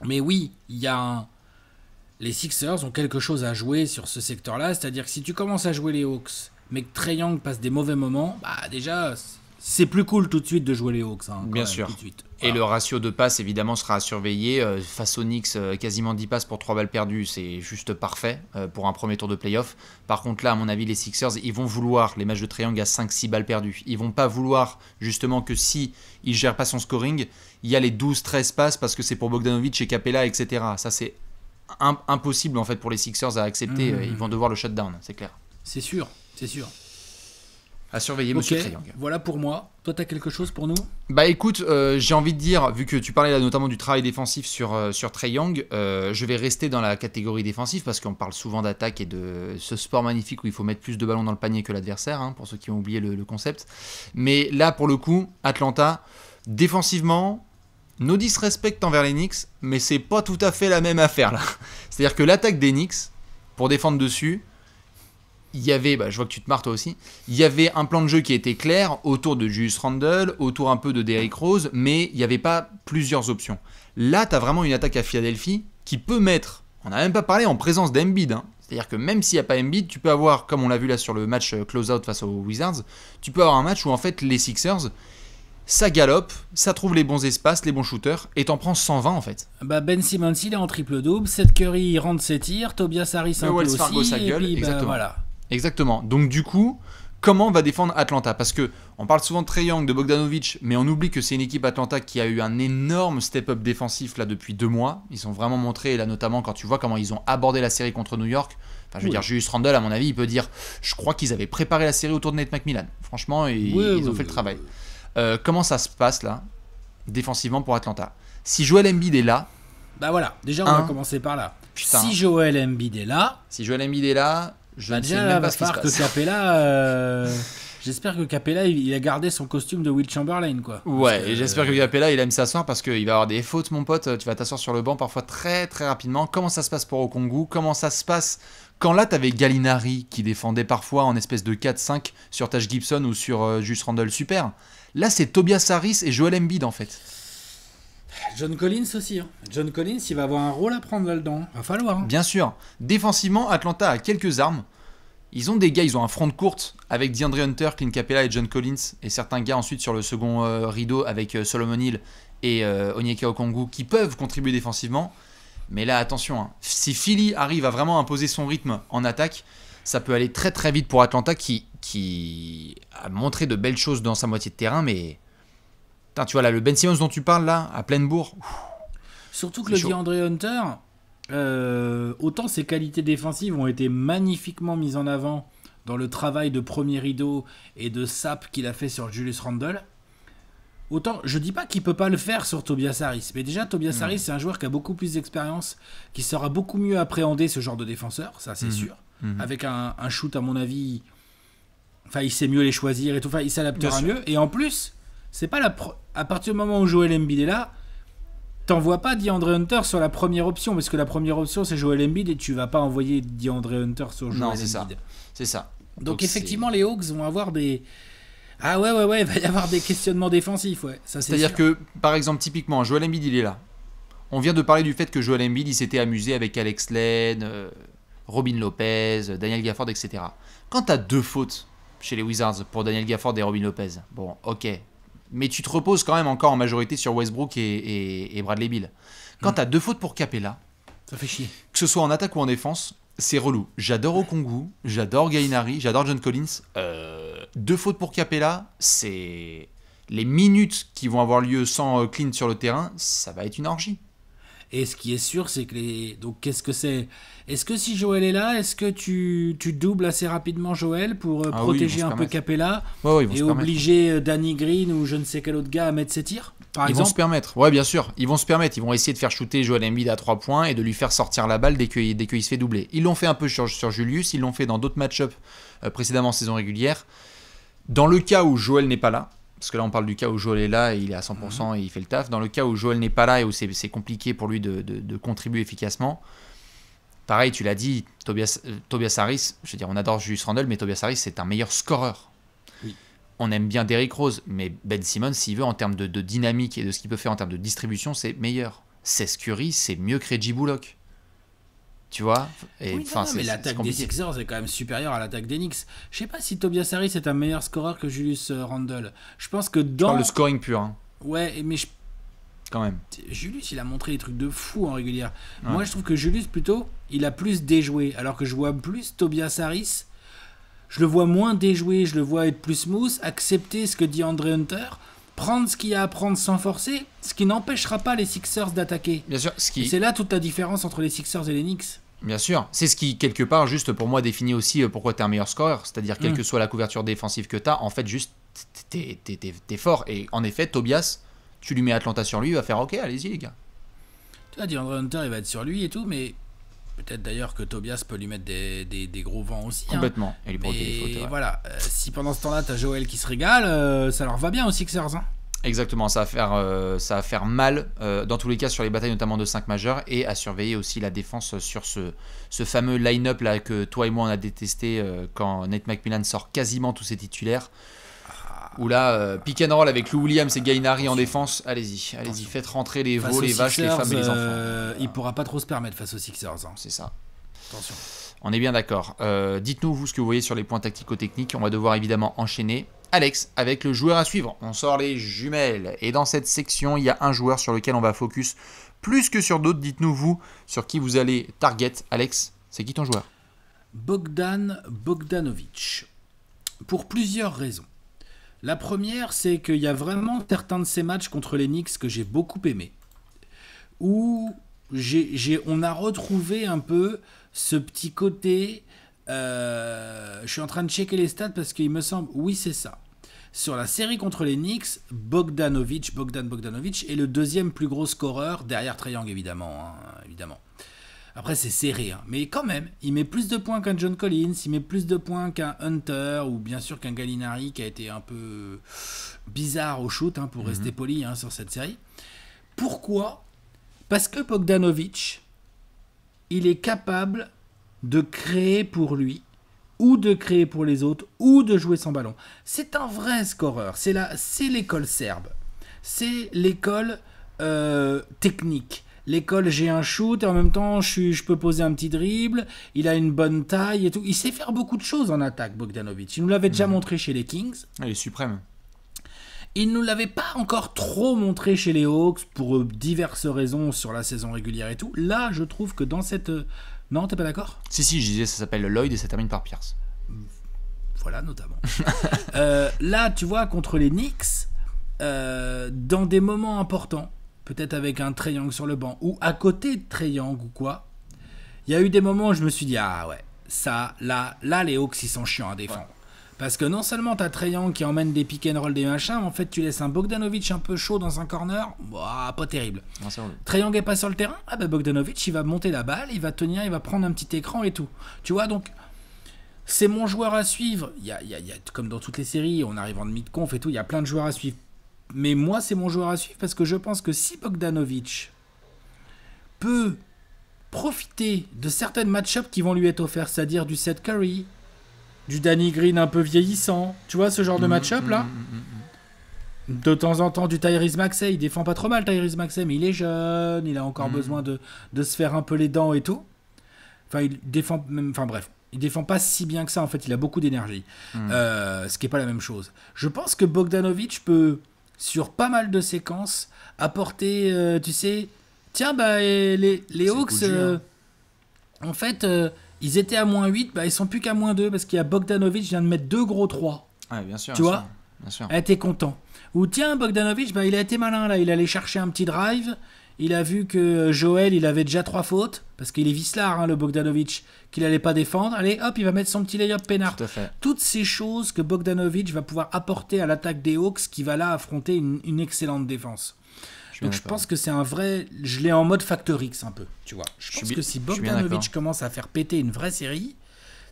Mais oui, les Sixers ont quelque chose à jouer sur ce secteur-là. C'est-à-dire que si tu commences à jouer les Hawks, mais que Trae Young passe des mauvais moments, bah déjà, c'est plus cool tout de suite de jouer les Hawks. Hein, bien sûr. Tout de suite. Voilà. Et le ratio de passes, évidemment, sera à surveiller. Face aux Knicks, quasiment 10 passes pour 3 balles perdues, c'est juste parfait pour un premier tour de play-off. Par contre, là, à mon avis, les Sixers, ils vont vouloir les matchs de Trae Young à 5-6 balles perdues. Ils vont pas vouloir, justement, que si il gère pas son scoring, il y a les 12-13 passes parce que c'est pour Bogdanovic et Capella, etc. Ça, c'est impossible, en fait, pour les Sixers à accepter. Ils vont devoir le shutdown, c'est clair. C'est sûr. À surveiller, monsieur Trae Young. Voilà pour moi. Toi, tu as quelque chose pour nous? Bah écoute, j'ai envie de dire, vu que tu parlais là, notamment du travail défensif sur Trae Young, je vais rester dans la catégorie défensive parce qu'on parle souvent d'attaque et de ce sport magnifique où il faut mettre plus de ballons dans le panier que l'adversaire, hein, pour ceux qui ont oublié le concept. Mais là, pour le coup, Atlanta, défensivement, no disrespect envers les Knicks, mais c'est pas tout à fait la même affaire là. C'est-à-dire que l'attaque des Knicks, pour défendre dessus, il y avait, je vois que tu te marres toi aussi, il y avait un plan de jeu qui était clair autour de Julius Randle, autour un peu de Derrick Rose, mais il n'y avait pas plusieurs options. Là, tu as vraiment une attaque à Philadelphie qui peut mettre, on n'a même pas parlé en présence d'Embiid, hein. C'est-à-dire que même s'il n'y a pas Embiid, tu peux avoir, comme on l'a vu là sur le match close-out face aux Wizards, tu peux avoir un match où en fait les Sixers, ça galope, ça trouve les bons espaces, les bons shooters, et t'en prends 120 en fait. Ben Simmons il est en triple-double, Seth Curry il rentre ses tirs, Tobias Harris un peu aussi, Fargo, sa gueule, et puis exactement. voilà. Exactement. Donc du coup, comment va défendre Atlanta? Parce que on parle souvent de Trae Young, de Bogdanovic, mais on oublie que c'est une équipe Atlanta qui a eu un énorme step-up défensif là depuis 2 mois. Ils ont vraiment montré, et là notamment quand tu vois comment ils ont abordé la série contre New York. Enfin, je veux dire, Julius Randle, à mon avis, il peut dire, je crois qu'ils avaient préparé la série autour de Nate McMillan. Franchement, ils ont fait le travail. Comment ça se passe là, défensivement pour Atlanta? Si Joel Embiid est là... Bah voilà, déjà on va commencer par là. Putain. Si Joel Embiid est là... Je ne sais même pas ce qui se passe. Que Capella, j'espère que Capella il a gardé son costume de Will Chamberlain quoi. Ouais, et j'espère que Capella il aime s'asseoir parce qu'il va avoir des fautes mon pote, tu vas t'asseoir sur le banc parfois très très rapidement. Comment ça se passe pour Okongwu? Comment ça se passe quand là t'avais Gallinari qui défendait parfois en espèce de 4-5 sur Taj Gibson ou sur Julius Randle, super. Là c'est Tobias Harris et Joel Embiid en fait. John Collins aussi. Hein. John Collins, il va avoir un rôle à prendre là-dedans. Va falloir. Hein. Bien sûr. Défensivement, Atlanta a quelques armes. Ils ont des gars, ils ont un front de courte avec DeAndre Hunter, Clint Capella et John Collins. Et certains gars ensuite sur le second rideau avec Solomon Hill et Onyeka Okongwu qui peuvent contribuer défensivement. Mais là, attention. Hein. Si Philly arrive à vraiment imposer son rythme en attaque, ça peut aller très très vite pour Atlanta qui a montré de belles choses dans sa moitié de terrain, mais... Putain, tu vois là, le Ben Simmons dont tu parles là, à pleine bourre. Surtout que le DeAndre Hunter, autant ses qualités défensives ont été magnifiquement mises en avant dans le travail de premier rideau et de sap qu'il a fait sur Julius Randle, autant je dis pas qu'il peut pas le faire sur Tobias Harris, mais déjà Tobias Harris c'est un joueur qui a beaucoup plus d'expérience, qui saura beaucoup mieux appréhender ce genre de défenseur, ça c'est sûr, avec un shoot à mon avis, enfin il sait mieux les choisir et tout, enfin il s'adaptera mieux, et en plus c'est pas à partir du moment où Joel Embiid est là, t'envoies pas DeAndre Hunter sur la première option, parce que la première option c'est Joel Embiid et tu vas pas envoyer DeAndre Hunter sur Joel Embiid. Non, c'est ça. Donc effectivement les Hawks vont avoir des... Ah ouais, il va y avoir des questionnements défensifs, ouais. C'est-à-dire que, par exemple, typiquement, Joel Embiid il est là. On vient de parler du fait que Joel Embiid il s'était amusé avec Alex Len, Robin Lopez, Daniel Gafford, etc. Quand t'as 2 fautes chez les Wizards pour Daniel Gafford et Robin Lopez, bon, ok... Mais tu te reposes quand même encore en majorité sur Westbrook et Bradley Beal. Quand tu as 2 fautes pour Capella, ça fait chier. Que ce soit en attaque ou en défense, c'est relou. J'adore Okongwu, j'adore Gallinari, j'adore John Collins. 2 fautes pour Capella, c'est... Les minutes qui vont avoir lieu sans Clint sur le terrain, ça va être une orgie. Et ce qui est sûr, c'est que Donc, qu'est-ce que c'est? Est-ce que si Joël est là, est-ce que tu doubles assez rapidement Joël pour protéger un peu Capella et obliger Danny Green ou je ne sais quel autre gars à mettre ses tirs, par exemple? Vont se permettre. Ouais, bien sûr. Ils vont se permettre. Ils vont essayer de faire shooter Joel Embiid à 3 points et de lui faire sortir la balle dès qu'il se fait doubler. Ils l'ont fait un peu sur Julius. Ils l'ont fait dans d'autres match-ups précédemment en saison régulière. Dans le cas où Joel n'est pas là, parce que là on parle du cas où Joel est là et il est à 100% et il fait le taf. Dans le cas où Joel n'est pas là et où c'est compliqué pour lui de contribuer efficacement, pareil, tu l'as dit, Tobias Harris, je veux dire, on adore Julius Randle, mais Tobias Harris c'est un meilleur scoreur. Oui. On aime bien Derrick Rose, mais Ben Simmons, s'il veut, en termes de dynamique et de ce qu'il peut faire en termes de distribution, c'est meilleur. Seth Curry, c'est mieux que Reggie Bullock. Tu vois, et mais l'attaque des Sixers est quand même supérieure à l'attaque des Knicks. Je sais pas si Tobias Harris est un meilleur scoreur que Julius Randle. Je pense que dans... Je parle le scoring pur. Hein. Ouais, mais quand même. Julius, il a montré des trucs de fou en régulière. Ouais. Moi, je trouve que Julius, plutôt, il a plus déjoué. Alors que je vois plus Tobias Harris, je le vois moins déjoué, je le vois être plus smooth, accepter ce que dit Andre Hunter, prendre ce qu'il y a à prendre sans forcer, ce qui n'empêchera pas les Sixers d'attaquer. Bien sûr. Et c'est là toute la différence entre les Sixers et les Knicks. Bien sûr. C'est ce qui, quelque part, juste pour moi, définit aussi pourquoi tu es un meilleur scoreur. C'est-à-dire, quelle que soit la couverture défensive que tu as, en fait, juste, t'es fort. Et en effet, Tobias, tu lui mets Atlanta sur lui, il va faire OK, allez-y, les gars. Tu vois, DeAndre Hunter, il va être sur lui et tout, mais peut-être d'ailleurs que Tobias peut lui mettre des gros vents aussi. Complètement. Et lui mais voilà, si pendant ce temps-là, tu as Joel qui se régale, ça leur va bien aux Sixers. Hein. Exactement, ça va faire mal dans tous les cas sur les batailles notamment de 5 majeurs, et à surveiller aussi la défense sur ce fameux line-up là que toi et moi on a détesté quand Nate McMillan sort quasiment tous ses titulaires. Où là, pick and roll avec Lou Williams et Gallinari en défense, allez-y, faites rentrer les veaux, les vaches, les femmes et les enfants. Il pourra pas trop se permettre face aux Sixers. Hein. C'est ça. Attention. On est bien d'accord. Dites-nous vous ce que vous voyez sur les points tactico-techniques. On va devoir évidemment enchaîner. Alex, avec le joueur à suivre, on sort les jumelles. Et dans cette section, il y a un joueur sur lequel on va focus plus que sur d'autres. Dites-nous vous sur qui vous allez target. Alex, c'est qui ton joueur? Bogdan Bogdanovic. Pour plusieurs raisons. La première, c'est qu'il y a vraiment certains de ces matchs contre les Knicks que j'ai beaucoup aimés. Où on a retrouvé un peu ce petit côté... je suis en train de checker les stats parce qu'il me semble... Oui, c'est ça. Sur la série contre les Knicks, Bogdan Bogdanovic est le deuxième plus gros scoreur, derrière Trae Young évidemment. Après, c'est serré, hein. Mais quand même, il met plus de points qu'un John Collins, il met plus de points qu'un Hunter, ou bien sûr qu'un Gallinari qui a été un peu bizarre au shoot, hein, pour rester poli sur cette série. Pourquoi ? Parce que Bogdanovic, il est capable de créer pour lui, ou de créer pour les autres, ou de jouer sans ballon. C'est un vrai scoreur, c'est l'école serbe, c'est l'école technique. L'école, j'ai un shoot et en même temps, je peux poser un petit dribble. Il a une bonne taille et tout. Il sait faire beaucoup de choses en attaque, Bogdanovic. Il nous l'avait déjà montré chez les Kings. Il est suprême. Il ne nous l'avait pas encore trop montré chez les Hawks pour diverses raisons sur la saison régulière et tout. Là, je trouve que dans cette... Non, t'es pas d'accord ? Si, je disais, ça s'appelle Lloyd et ça termine par Pierce. Voilà, notamment. Là, tu vois, contre les Knicks, dans des moments importants, peut-être avec un Trae Young sur le banc, ou à côté de Trae Young ou quoi, il y a eu des moments où je me suis dit, ah ouais, ça, là les Hawks, ils sont chiants à défendre. Ouais. Parce que non seulement t'as Trae Young qui emmène des pick and roll, des machins, mais en fait, tu laisses un Bogdanovic un peu chaud dans un corner, pas terrible. Trae Young est pas sur le terrain, Bogdanovic, il va monter la balle, il va tenir, il va prendre un petit écran et tout. Tu vois, donc, c'est mon joueur à suivre. Il y a, comme dans toutes les séries, on arrive en demi de conf et tout, il y a plein de joueurs à suivre. Mais moi, c'est mon joueur à suivre parce que je pense que si Bogdanovic peut profiter de certaines match-ups qui vont lui être offerts, c'est-à-dire du Seth Curry, du Danny Green un peu vieillissant, tu vois ce genre de match-up là, de temps en temps du Tyrese Maxey, il défend pas trop mal Tyrese Maxey, mais il est jeune, il a encore besoin de se faire un peu les dents et tout. Enfin, il défend même, enfin bref. Il défend pas si bien que ça, en fait, il a beaucoup d'énergie. Ce qui est pas la même chose. Je pense que Bogdanovic peut, sur pas mal de séquences, apporter, tu sais, tiens, les Hawks, en fait, ils étaient à -8, ils sont plus qu'à -2 parce qu'il y a Bogdanovic qui vient de mettre 2 gros 3. Ouais, bien sûr. Tu vois ? Bien sûr. T'es content. Ou tiens, Bogdanovic, il a été malin là, il allait chercher un petit drive. Il a vu que Joël, il avait déjà 3 fautes, parce qu'il est vicelard, le Bogdanovic, qu'il allait pas défendre. Allez, hop, il va mettre son petit layup peinard. Tout à fait. Toutes ces choses que Bogdanovic va pouvoir apporter à l'attaque des Hawks, qui va là affronter une excellente défense. Donc je pense que c'est un vrai... Je l'ai en mode Factor X un peu, tu vois. Je pense que si Bogdanovic commence à faire péter une vraie série,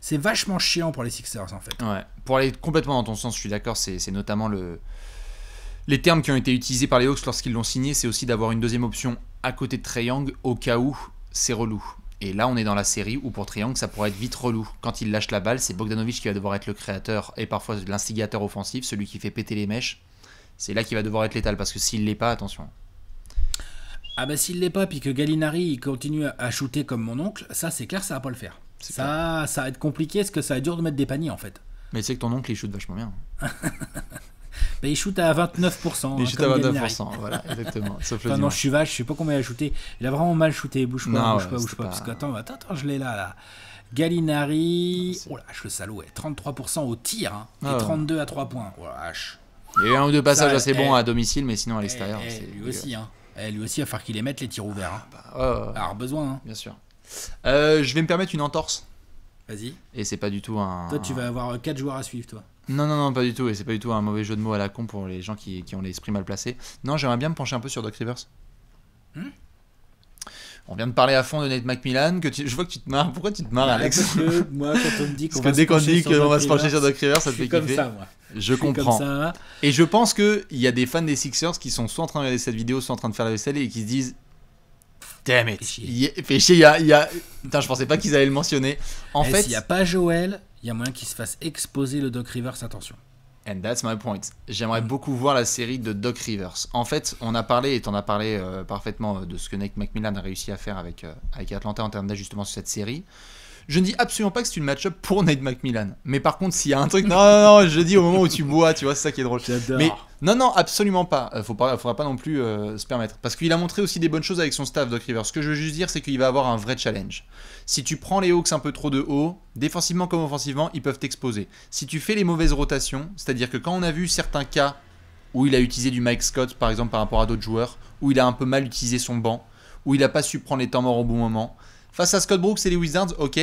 c'est vachement chiant pour les Sixers, en fait. Ouais. Pour aller complètement dans ton sens, je suis d'accord, c'est notamment les termes qui ont été utilisés par les Hawks lorsqu'ils l'ont signé, c'est aussi d'avoir une deuxième option à côté de Trae Young au cas où c'est relou. Et là, on est dans la série où pour Trae Young, ça pourrait être vite relou. Quand il lâche la balle, c'est Bogdanovic qui va devoir être le créateur et parfois l'instigateur offensif, celui qui fait péter les mèches. C'est là qu'il va devoir être létal parce que s'il l'est pas, attention. S'il l'est pas, puis que Gallinari il continue à shooter comme mon oncle, ça c'est clair, ça va pas le faire. Ça va être compliqué parce que ça va être dur de mettre des paniers en fait. Mais tu sais que ton oncle il shoot vachement bien. Il shoot à 29%. Il shoot à 29%, voilà, exactement. Sauf le non, je suis vache, je sais pas combien il a shooté. Il a vraiment mal shooté. Bouge pas. Parce que attends, je l'ai là. Gallinari. Oh lâche le salaud, 33% au tir, et 32 à 3 points. Oh lâche. Il y a eu un ou deux passages assez bons à domicile, mais sinon à l'extérieur. Lui aussi, lui aussi, il va falloir qu'il les mette les tirs ouverts. Alors, besoin. Bien sûr. Je vais me permettre une entorse. Vas-y. Et c'est pas du tout un. Toi, tu vas avoir 4 joueurs à suivre, toi. Non, pas du tout. Et c'est pas du tout un mauvais jeu de mots à la con pour les gens qui ont l'esprit mal placé. Non, j'aimerais bien me pencher un peu sur Doc Rivers. On vient de parler à fond de Nate McMillan, je vois que tu te marres. Pourquoi tu te marres, Alex? Parce que moi, quand on me dit qu'on Parce que dès qu'on dit qu'on va se pencher sur Doc Rivers, ça te fait kiffer. comme ça, moi. Je comprends. Et je pense qu'il y a des fans des Sixers qui sont soit en train de regarder cette vidéo, soit en train de faire la vaisselle et qui se disent damn it. Fait chier, il y a... Putain, je pensais pas qu'ils allaient le mentionner. En fait, s'il n'y a pas Joel, il y a moyen qu'il se fasse exposer le Doc Rivers, attention. And that's my point. J'aimerais beaucoup voir la série de Doc Rivers. En fait, on a parlé, et t'en as parlé parfaitement de ce que Nate McMillan a réussi à faire avec Atlanta en termes d'ajustement sur cette série. Je ne dis absolument pas que c'est une match-up pour Nate McMillan. Mais par contre, s'il y a un truc... Non, je dis au moment où tu bois, tu vois, c'est ça qui est drôle. J'adore. Mais non, absolument pas. Faudra pas non plus se permettre. Parce qu'il a montré aussi des bonnes choses avec son staff, Doc Rivers. Ce que je veux juste dire, c'est qu'il va avoir un vrai challenge. Si tu prends les Hawks un peu trop de haut, défensivement comme offensivement, ils peuvent t'exposer. Si tu fais les mauvaises rotations, c'est-à-dire que quand on a vu certains cas où il a utilisé du Mike Scott, par exemple, par rapport à d'autres joueurs, où il a un peu mal utilisé son banc, où il n'a pas su prendre les temps morts au bon moment... Face à Scott Brooks et les Wizards, ok.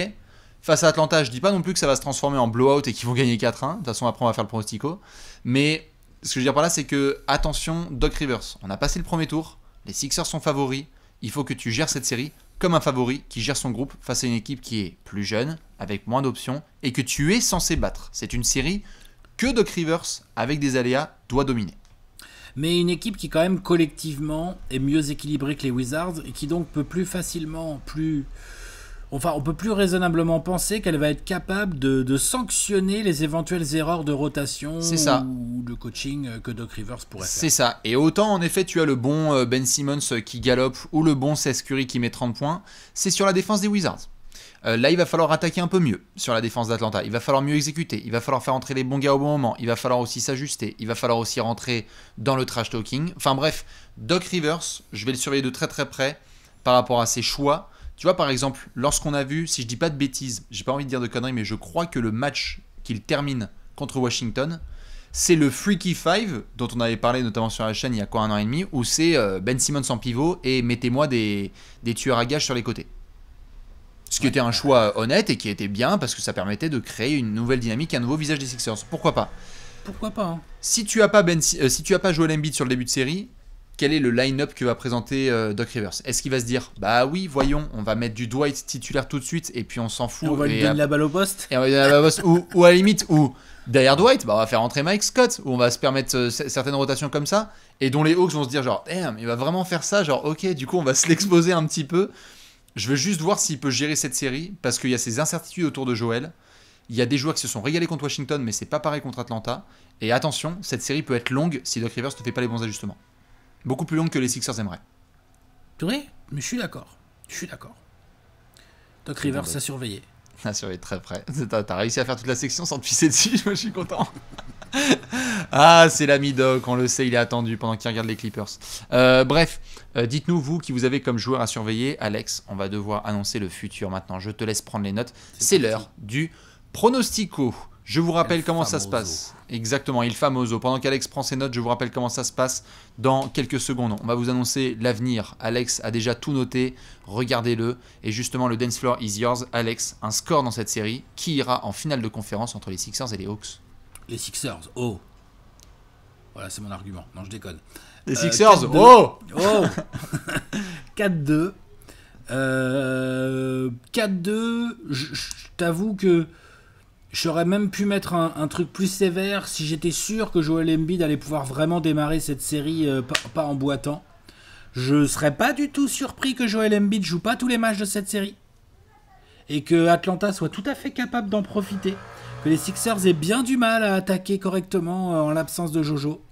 Face à Atlanta, je dis pas non plus que ça va se transformer en blowout et qu'ils vont gagner 4-1. De toute façon, après, on va faire le pronostico. Mais ce que je veux dire par là, c'est que, attention, Doc Rivers, on a passé le premier tour. Les Sixers sont favoris. Il faut que tu gères cette série comme un favori qui gère son groupe face à une équipe qui est plus jeune, avec moins d'options, et que tu es censé battre. C'est une série que Doc Rivers, avec des aléas, doit dominer. Mais une équipe qui, quand même, collectivement, est mieux équilibrée que les Wizards et qui donc peut plus facilement, Enfin, on peut plus raisonnablement penser qu'elle va être capable de sanctionner les éventuelles erreurs de rotation ou de coaching que Doc Rivers pourrait faire. C'est ça. Et autant, en effet, tu as le bon Ben Simmons qui galope ou le bon Seth Curry qui met 30 points, c'est sur la défense des Wizards. Là, il va falloir attaquer un peu mieux sur la défense d'Atlanta. Il va falloir mieux exécuter. Il va falloir faire entrer les bons gars au bon moment. Il va falloir aussi s'ajuster. Il va falloir aussi rentrer dans le trash talking. Enfin bref, Doc Rivers, je vais le surveiller de très très près par rapport à ses choix. Tu vois, par exemple, lorsqu'on a vu, si je dis pas de bêtises, j'ai pas envie de dire de conneries, mais je crois que le match qu'il termine contre Washington, c'est le Freaky Five, dont on avait parlé notamment sur la chaîne il y a quoi, 1 an et demi, où c'est Ben Simmons en pivot et mettez-moi des tueurs à gages sur les côtés. Ce qui était un choix honnête et qui était bien parce que ça permettait de créer une nouvelle dynamique, un nouveau visage des Sixers. Pourquoi pas? Pourquoi pas hein. Si tu as pas Joel Embiid sur le début de série, quel est le line-up que va présenter Doc Rivers? Est-ce qu'il va se dire, bah oui, voyons, on va mettre du Dwight titulaire tout de suite et puis on s'en fout. Et on va lui donner la balle au poste. Et on va lui donner la balle au poste. ou à la limite, ou derrière Dwight, bah on va faire entrer Mike Scott, ou on va se permettre certaines rotations comme ça, et dont les Hawks vont se dire genre, damn, il va vraiment faire ça, genre ok, du coup on va se l'exposer un petit peu. Je veux juste voir s'il peut gérer cette série, parce qu'il y a ces incertitudes autour de Joel. Il y a des joueurs qui se sont régalés contre Washington, mais c'est pas pareil contre Atlanta. Et attention, cette série peut être longue si Doc Rivers ne fait pas les bons ajustements. Beaucoup plus longue que les Sixers aimeraient. Oui, mais je suis d'accord. Doc Rivers, ça surveillé. À surveiller très près. T'as réussi à faire toute la section sans te pisser dessus, moi je suis content. Ah, c'est l'ami Doc, on le sait, il est attendu pendant qu'il regarde les Clippers. Bref, dites-nous, vous, qui vous avez comme joueur à surveiller. Alex, on va devoir annoncer le futur maintenant. Je te laisse prendre les notes. C'est l'heure du pronostico. Je vous rappelle comment ça se passe. Exactement, il famoso. Pendant qu'Alex prend ses notes, je vous rappelle comment ça se passe dans quelques secondes. On va vous annoncer l'avenir. Alex a déjà tout noté. Regardez-le. Et justement, le dance floor is yours. Alex, un score dans cette série. Qui ira en finale de conférence entre les Sixers et les Hawks? Les Sixers, oh. Voilà, c'est mon argument. Non, je déconne. Les Sixers, 4-2. Oh 4-2. 4-2, je t'avoue que j'aurais même pu mettre un truc plus sévère si j'étais sûr que Joel Embiid allait pouvoir vraiment démarrer cette série pas en boitant. Je serais pas du tout surpris que Joel Embiid joue pas tous les matchs de cette série et que Atlanta soit tout à fait capable d'en profiter. Que les Sixers aient bien du mal à attaquer correctement en l'absence de Jojo.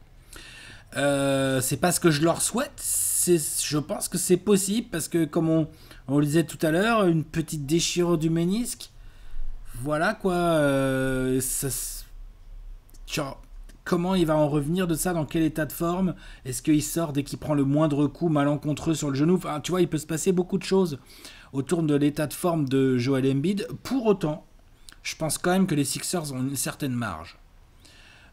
C'est pas ce que je leur souhaite. Je pense que c'est possible parce que, comme on le disait tout à l'heure, une petite déchirure du ménisque. Voilà quoi. Comment il va en revenir de ça? Dans quel état de forme? Est-ce qu'il sort dès qu'il prend le moindre coup malencontreux sur le genou? Enfin, tu vois, il peut se passer beaucoup de choses autour de l'état de forme de Joel Embiid. Pour autant, je pense quand même que les Sixers ont une certaine marge,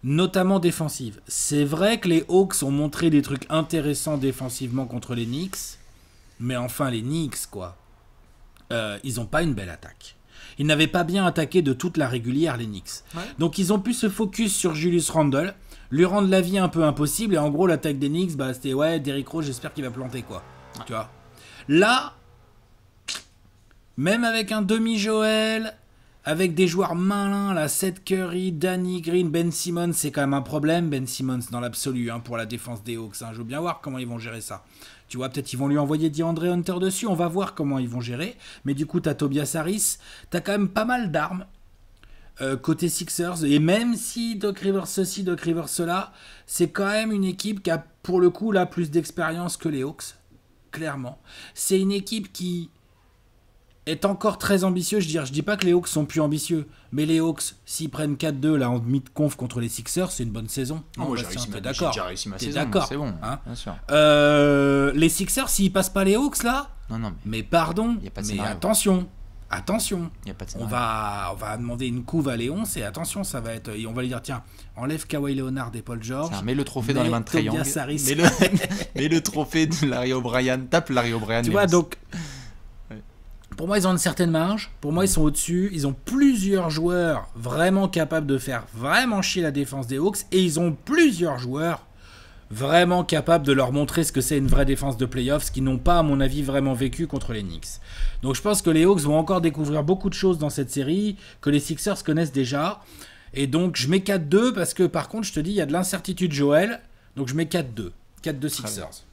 notamment défensive. C'est vrai que les Hawks ont montré des trucs intéressants défensivement contre les Knicks, mais enfin les Knicks, quoi. Ils n'ont pas une belle attaque. Ils n'avaient pas bien attaqué de toute la régulière, les Knicks. Ouais. Donc ils ont pu se focus sur Julius Randle, lui rendre la vie un peu impossible, et en gros l'attaque des Knicks, c'était ouais, Derrick Rose, j'espère qu'il va planter, quoi. Ouais. Tu vois. Là, même avec un demi-Joel, avec des joueurs malins, là, Seth Curry, Danny Green, Ben Simmons, c'est quand même un problème, Ben Simmons, dans l'absolu, hein, pour la défense des Hawks. Hein. Je veux bien voir comment ils vont gérer ça. Tu vois, peut-être ils vont lui envoyer DeAndre Hunter dessus, on va voir comment ils vont gérer. Mais du coup, t'as Tobias Harris, t'as quand même pas mal d'armes côté Sixers. Et même si Doc Rivers ceci, Doc Rivers cela, c'est quand même une équipe qui a, pour le coup, là, plus d'expérience que les Hawks, clairement. C'est une équipe qui est encore très ambitieux, je dis pas que les Hawks sont plus ambitieux, mais les Hawks, s'ils prennent 4-2 là en demi-conf contre les Sixers, c'est une bonne saison. Non, j'ai déjà réussi ma saison, d'accord, c'est bon, hein, bien sûr. Les Sixers, s'ils passent pas les Hawks là, non, mais pardon, y a pas de mais scénario. attention, Y a pas de on va demander une couve à Léon, et attention, ça va être, on va lui dire tiens, enlève Kawhi Leonard et Paul George, mets le trophée dans les mains de Trae Young, mets le trophée de Larry O'Brien, tape Larry O'Brien. Tu vois, donc pour moi, ils ont une certaine marge. Pour moi, ils sont au-dessus. Ils ont plusieurs joueurs vraiment capables de faire vraiment chier la défense des Hawks. Et ils ont plusieurs joueurs vraiment capables de leur montrer ce que c'est une vraie défense de playoffs, ce qu'ils n'ont pas, à mon avis, vraiment vécu contre les Knicks. Donc je pense que les Hawks vont encore découvrir beaucoup de choses dans cette série que les Sixers connaissent déjà. Et donc je mets 4-2 parce que par contre, je te dis, il y a de l'incertitude, Joël. Donc je mets 4-2. 4-2 Sixers.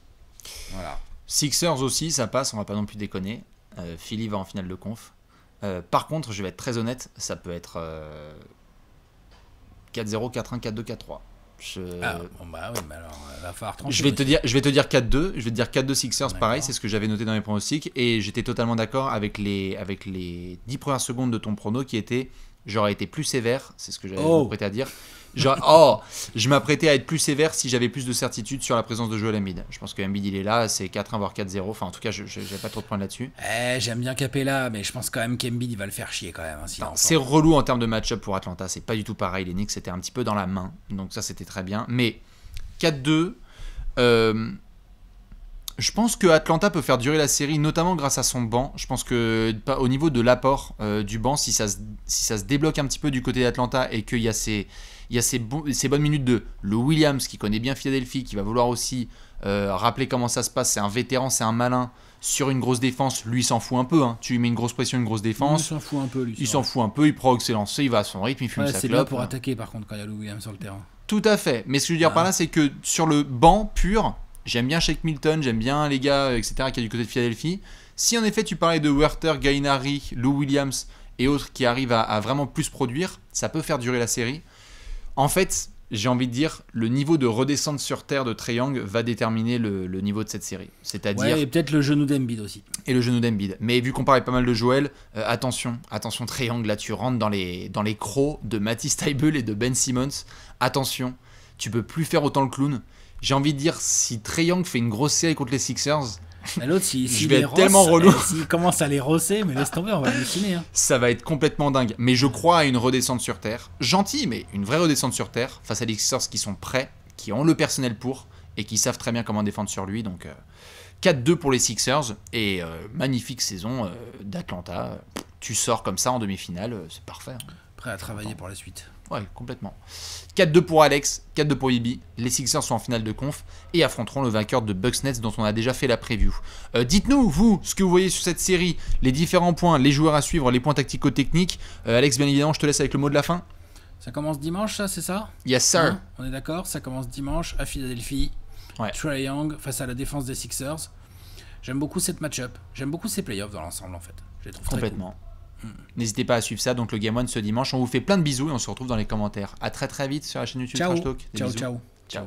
Voilà. Sixers aussi, ça passe, on va pas non plus déconner. Philly va en finale de conf. Par contre, je vais être très honnête, ça peut être 4-0, 4-1, 4-2, 4-3. Bon bah oui, mais alors va falloir trancher. Je vais te dire 4-2, je vais te dire 4-2 Sixers, D'accord. pareil, c'est ce que j'avais noté dans mes pronostics et j'étais totalement d'accord avec les 10 premières secondes de ton prono qui était j'aurais été plus sévère, c'est ce que j'avais m'apprêté à dire. Je m'apprêtais à être plus sévère si j'avais plus de certitude sur la présence de Joel Embiid. Je pense que Embiid il est là, c'est 4-1 voire 4-0. Enfin en tout cas, je n'ai pas trop de points là-dessus. J'aime bien Capella, mais je pense quand même qu'Embiid il va le faire chier quand même. Hein, c'est relou en termes de match-up pour Atlanta, c'est pas du tout pareil. Les Knicks c'était un petit peu dans la main, donc ça c'était très bien. Mais 4-2, je pense que Atlanta peut faire durer la série, notamment grâce à son banc. Je pense que au niveau de l'apport du banc, si ça se débloque un petit peu du côté d'Atlanta et qu'il y a ces bonnes minutes de Lou Williams qui connaît bien Philadelphie, qui va vouloir aussi rappeler comment ça se passe. C'est un vétéran, c'est un malin sur une grosse défense. Lui, il s'en fout un peu. Hein. Tu lui mets une grosse pression, une grosse défense. Il s'en fout un peu, lui. Il s'en fout un peu, il prend ses lancers, il va à son rythme, il fume sa clope. C'est bien pour attaquer, par contre, quand il y a Lou Williams sur le terrain. Tout à fait. Mais ce que je veux dire par là, c'est que sur le banc pur, j'aime bien Shake Milton, j'aime bien les gars, etc., qui est du côté de Philadelphie. Si en effet, tu parlais de Werther, Gallinari, Lou Williams et autres qui arrivent à vraiment plus produire, ça peut faire durer la série. En fait, j'ai envie de dire, le niveau de redescente sur terre de Trae Young va déterminer le niveau de cette série. C'est-à-dire... Ouais, et peut-être le genou d'Embiid aussi. Et le genou d'Embiid. Mais vu qu'on parlait pas mal de Joel, attention Trae Young, là tu rentres dans les crocs de Matisse Thybulle et de Ben Simmons. Attention, tu peux plus faire autant le clown. J'ai envie de dire, si Trae Young fait une grosse série contre les Sixers... L'autre, je vais être tellement relou. S'il commence à les rosser, mais laisse tomber, on va halluciner. Hein. Ça va être complètement dingue. Mais je crois à une redescente sur terre. Gentille, mais une vraie redescente sur terre face à des Sixers qui sont prêts, qui ont le personnel pour et qui savent très bien comment défendre sur lui. Donc 4-2 pour les Sixers et magnifique saison d'Atlanta. Tu sors comme ça en demi-finale, c'est parfait. Hein. Prêt à travailler pour la suite. Ouais, complètement. 4-2 pour Alex, 4-2 pour Ibi. Les Sixers sont en finale de conf et affronteront le vainqueur de Bucks-Nets dont on a déjà fait la preview. Dites-nous, vous, ce que vous voyez sur cette série, les différents points, les joueurs à suivre, les points tactico-techniques. Alex, bien évidemment, je te laisse avec le mot de la fin. Ça commence dimanche, ça, c'est ça? Yes, sir. Hein, on est d'accord, ça commence dimanche à Philadelphie. Ouais. Trae Young face à la défense des Sixers. J'aime beaucoup cette match-up. J'aime beaucoup ces playoffs dans l'ensemble, en fait. Je les trouve complètement. Très cool. N'hésitez pas à suivre ça, donc le Game 1 ce dimanche. On vous fait plein de bisous et on se retrouve dans les commentaires. À très très vite sur la chaîne YouTube Trash Talk. Ciao.